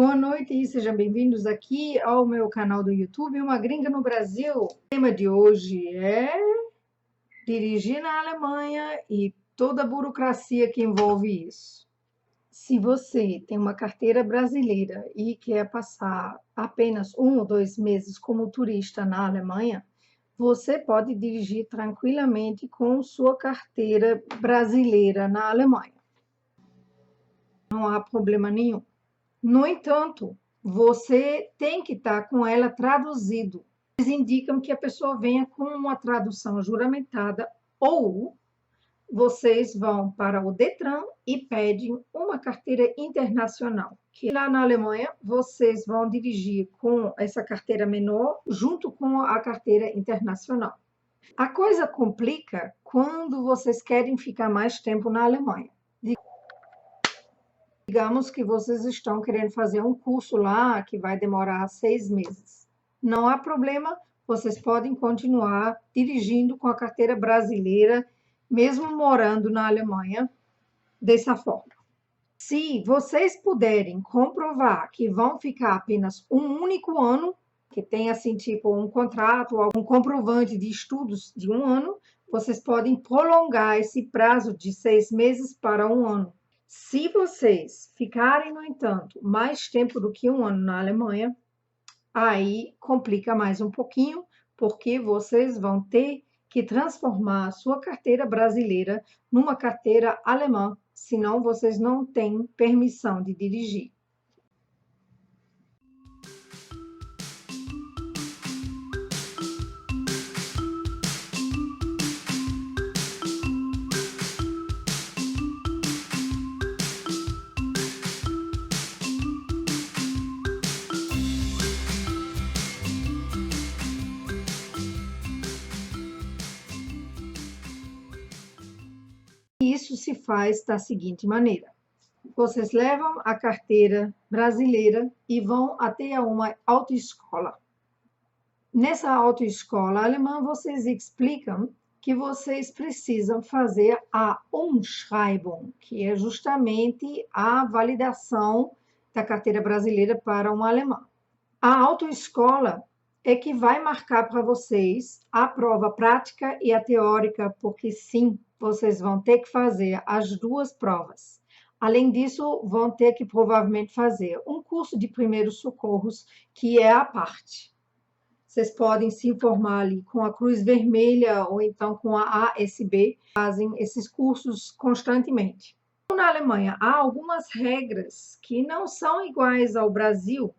Boa noite e sejam bem-vindos aqui ao meu canal do YouTube, Uma Gringa no Brasil. O tema de hoje é dirigir na Alemanha e toda a burocracia que envolve isso. Se você tem uma carteira brasileira e quer passar apenas 1 ou 2 meses como turista na Alemanha, você pode dirigir tranquilamente com sua carteira brasileira na Alemanha. Não há problema nenhum. No entanto, você tem que estar com ela traduzido. Eles indicam que a pessoa venha com uma tradução juramentada ou vocês vão para o Detran e pedem uma carteira internacional. Que lá na Alemanha vocês vão dirigir com essa carteira menor junto com a carteira internacional. A coisa complica quando vocês querem ficar mais tempo na Alemanha. Digamos que vocês estão querendo fazer um curso lá que vai demorar 6 meses. Não há problema, vocês podem continuar dirigindo com a carteira brasileira, mesmo morando na Alemanha, dessa forma. Se vocês puderem comprovar que vão ficar apenas um único ano, que tem assim tipo um contrato ou algum comprovante de estudos de 1 ano, vocês podem prolongar esse prazo de 6 meses para 1 ano. Se vocês ficarem, no entanto, mais tempo do que 1 ano na Alemanha, aí complica mais um pouquinho, porque vocês vão ter que transformar a sua carteira brasileira numa carteira alemã, senão vocês não têm permissão de dirigir. Isso se faz da seguinte maneira: vocês levam a carteira brasileira e vão até uma autoescola. Nessa autoescola alemã, vocês explicam que vocês precisam fazer a Umschreibung, que é justamente a validação da carteira brasileira para um alemão. A autoescola é que vai marcar para vocês a prova prática e a teórica, porque sim, vocês vão ter que fazer as duas provas. Além disso, vão ter que provavelmente fazer um curso de primeiros socorros, que é à parte. Vocês podem se informar ali com a Cruz Vermelha ou então com a ASB, fazem esses cursos constantemente. Na Alemanha, há algumas regras que não são iguais ao Brasil.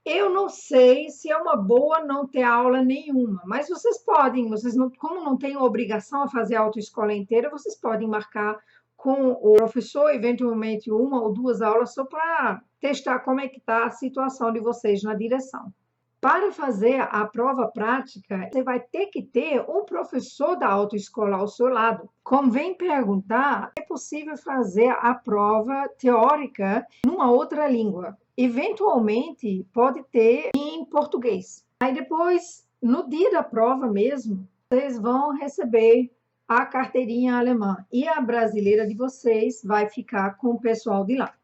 Eu não sei se é uma boa não ter aula nenhuma, mas vocês podem, como não têm obrigação a fazer a autoescola inteira, vocês podem marcar com o professor, eventualmente 1 ou 2 aulas, só para testar como é que está a situação de vocês na direção. Para fazer a prova prática, você vai ter que ter um professor da autoescola ao seu lado. Convém perguntar se é possível fazer a prova teórica numa outra língua. Eventualmente, pode ter em português. Aí depois, no dia da prova mesmo, vocês vão receber a carteirinha alemã e a brasileira de vocês vai ficar com o pessoal de lá.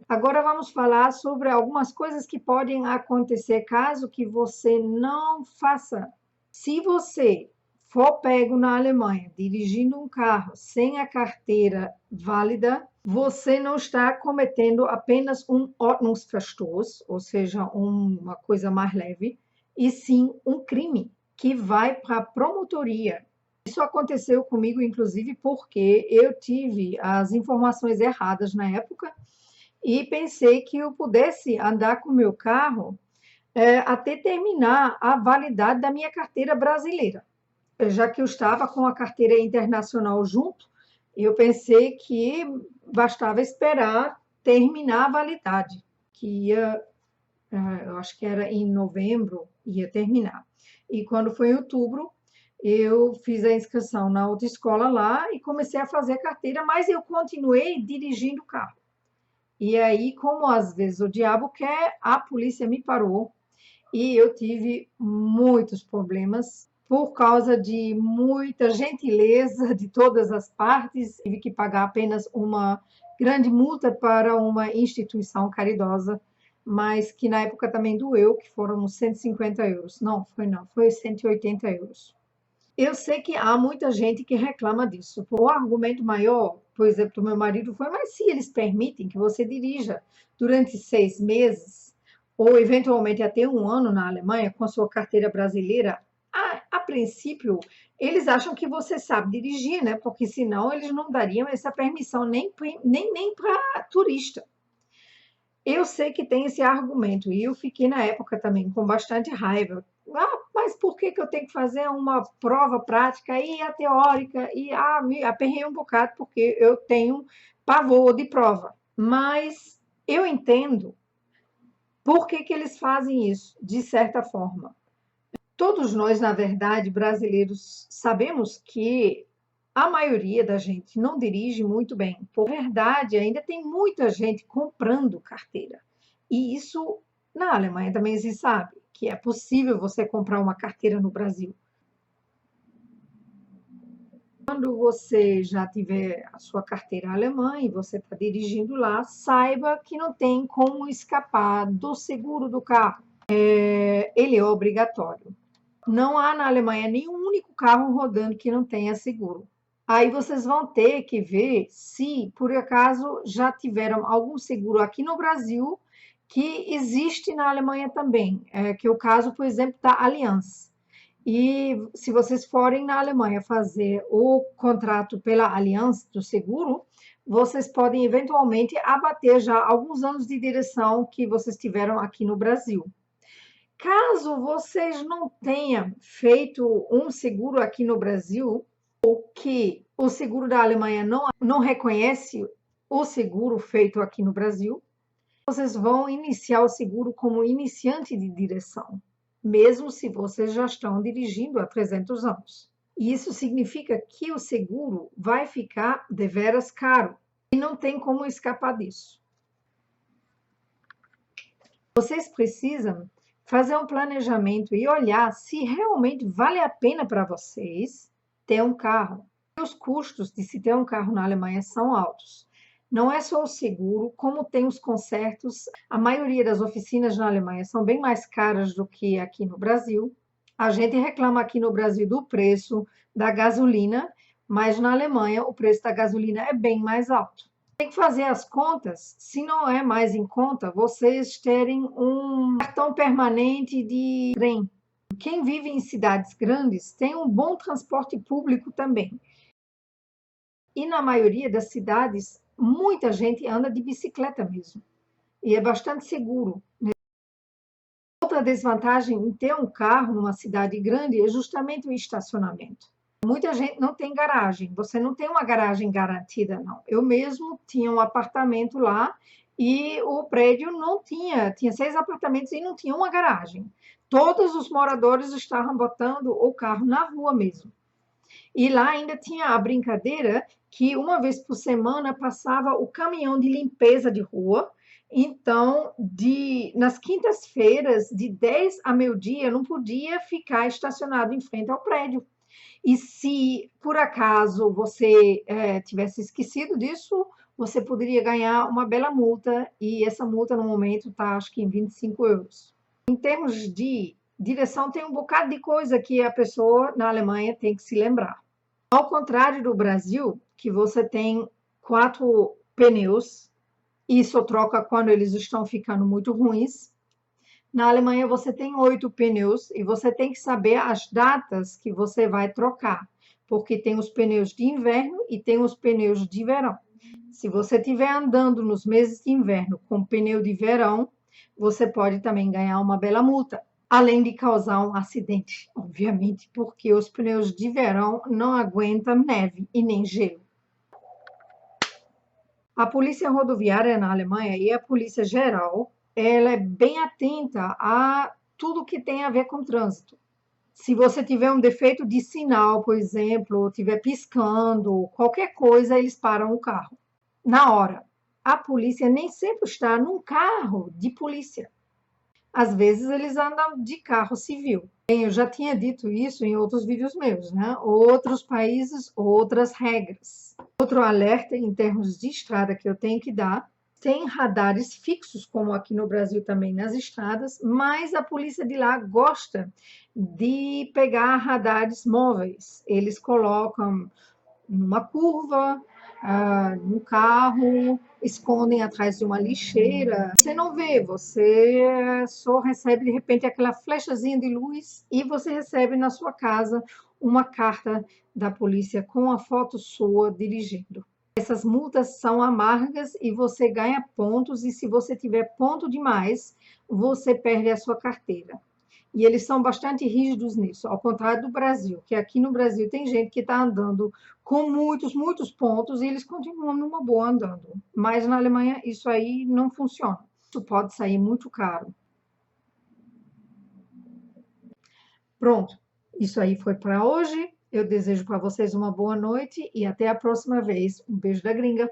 Agora vamos falar sobre algumas coisas que podem acontecer caso que você não faça. Se você for pego na Alemanha dirigindo um carro sem a carteira válida, você não está cometendo apenas um Ordnungsverstoß, ou seja, uma coisa mais leve, e sim um crime que vai para a promotoria. Isso aconteceu comigo, inclusive, porque eu tive as informações erradas na época e pensei que eu pudesse andar com o meu carro até terminar a validade da minha carteira brasileira. Já que eu estava com a carteira internacional junto, eu pensei que bastava esperar terminar a validade, que ia, eu acho que era em novembro, ia terminar. E quando foi em outubro, eu fiz a inscrição na autoescola lá e comecei a fazer a carteira, mas eu continuei dirigindo o carro. E aí, como às vezes o diabo quer, a polícia me parou e eu tive muitos problemas, por causa de muita gentileza de todas as partes, tive que pagar apenas uma grande multa para uma instituição caridosa, mas que na época também doeu, que foram uns 150 euros. Não, foi 180 euros. Eu sei que há muita gente que reclama disso. O argumento maior, por exemplo, do meu marido foi, mas se eles permitem que você dirija durante 6 meses, ou eventualmente até um ano na Alemanha, com a sua carteira brasileira, a princípio, eles acham que você sabe dirigir, né? Porque senão eles não dariam essa permissão nem para turista. Eu sei que tem esse argumento, e eu fiquei na época também com bastante raiva. Mas por que eu tenho que fazer uma prova prática e a teórica? Me aperrei um bocado porque eu tenho pavor de prova. Mas eu entendo por que eles fazem isso, de certa forma. Todos nós, na verdade, brasileiros, sabemos que a maioria da gente não dirige muito bem. Por verdade, ainda tem muita gente comprando carteira. E isso na Alemanha também se sabe que é possível você comprar uma carteira no Brasil. Quando você já tiver a sua carteira alemã e você está dirigindo lá, saiba que não tem como escapar do seguro do carro. Ele é obrigatório. Não há na Alemanha nenhum único carro rodando que não tenha seguro. Aí vocês vão ter que ver se, por acaso, já tiveram algum seguro aqui no Brasil que existe na Alemanha também, que é o caso, por exemplo, da Allianz. E se vocês forem na Alemanha fazer o contrato pela Allianz do seguro, vocês podem eventualmente abater já alguns anos de direção que vocês tiveram aqui no Brasil. Caso vocês não tenham feito um seguro aqui no Brasil, ou que o seguro da Alemanha não reconhece o seguro feito aqui no Brasil, vocês vão iniciar o seguro como iniciante de direção, mesmo se vocês já estão dirigindo há 300 anos. E isso significa que o seguro vai ficar deveras caro e não tem como escapar disso. Vocês precisam fazer um planejamento e olhar se realmente vale a pena para vocês ter um carro. Os custos de se ter um carro na Alemanha são altos. Não é só o seguro, como tem os consertos. A maioria das oficinas na Alemanha são bem mais caras do que aqui no Brasil. A gente reclama aqui no Brasil do preço da gasolina, mas na Alemanha o preço da gasolina é bem mais alto. Tem que fazer as contas, se não é mais em conta, vocês terem um cartão permanente de trem. Quem vive em cidades grandes tem um bom transporte público também. E na maioria das cidades, muita gente anda de bicicleta mesmo. E é bastante seguro. Outra desvantagem em ter um carro numa cidade grande é justamente o estacionamento. Muita gente não tem garagem, você não tem uma garagem garantida, não. Eu mesmo tinha um apartamento lá e o prédio não tinha 6 apartamentos e não tinha uma garagem. Todos os moradores estavam botando o carro na rua mesmo. E lá ainda tinha a brincadeira que uma vez por semana passava o caminhão de limpeza de rua. Então, nas quintas-feiras, de 10 a meio-dia, não podia ficar estacionado em frente ao prédio. E se, por acaso, você tivesse esquecido disso, você poderia ganhar uma bela multa, e essa multa, no momento, está, acho que, em 25 euros. Em termos de direção, tem um bocado de coisa que a pessoa na Alemanha tem que se lembrar. Ao contrário do Brasil, que você tem 4 pneus, e só troca quando eles estão ficando muito ruins, na Alemanha você tem 8 pneus e você tem que saber as datas que você vai trocar, porque tem os pneus de inverno e tem os pneus de verão. Se você estiver andando nos meses de inverno com pneu de verão, você pode também ganhar uma bela multa, além de causar um acidente, obviamente, porque os pneus de verão não aguentam neve e nem gelo. A polícia rodoviária na Alemanha e a polícia geral, ela é bem atenta a tudo que tem a ver com trânsito. Se você tiver um defeito de sinal, por exemplo, ou estiver piscando, qualquer coisa, eles param o carro na hora. A polícia nem sempre está num carro de polícia. Às vezes eles andam de carro civil. Bem, eu já tinha dito isso em outros vídeos meus, né? Outros países, outras regras. Outro alerta em termos de estrada que eu tenho que dar: tem radares fixos, como aqui no Brasil também nas estradas, mas a polícia de lá gosta de pegar radares móveis. Eles colocam numa curva, num carro, escondem atrás de uma lixeira. Você não vê, você só recebe de repente aquela flechazinha de luz e você recebe na sua casa uma carta da polícia com a foto sua dirigindo. Essas multas são amargas e você ganha pontos, e se você tiver ponto demais, você perde a sua carteira. E eles são bastante rígidos nisso, ao contrário do Brasil, que aqui no Brasil tem gente que está andando com muitos, muitos pontos e eles continuam numa boa andando. Mas na Alemanha isso aí não funciona. Isso pode sair muito caro. Pronto, isso aí foi para hoje. Eu desejo para vocês uma boa noite e até a próxima vez. Um beijo da gringa.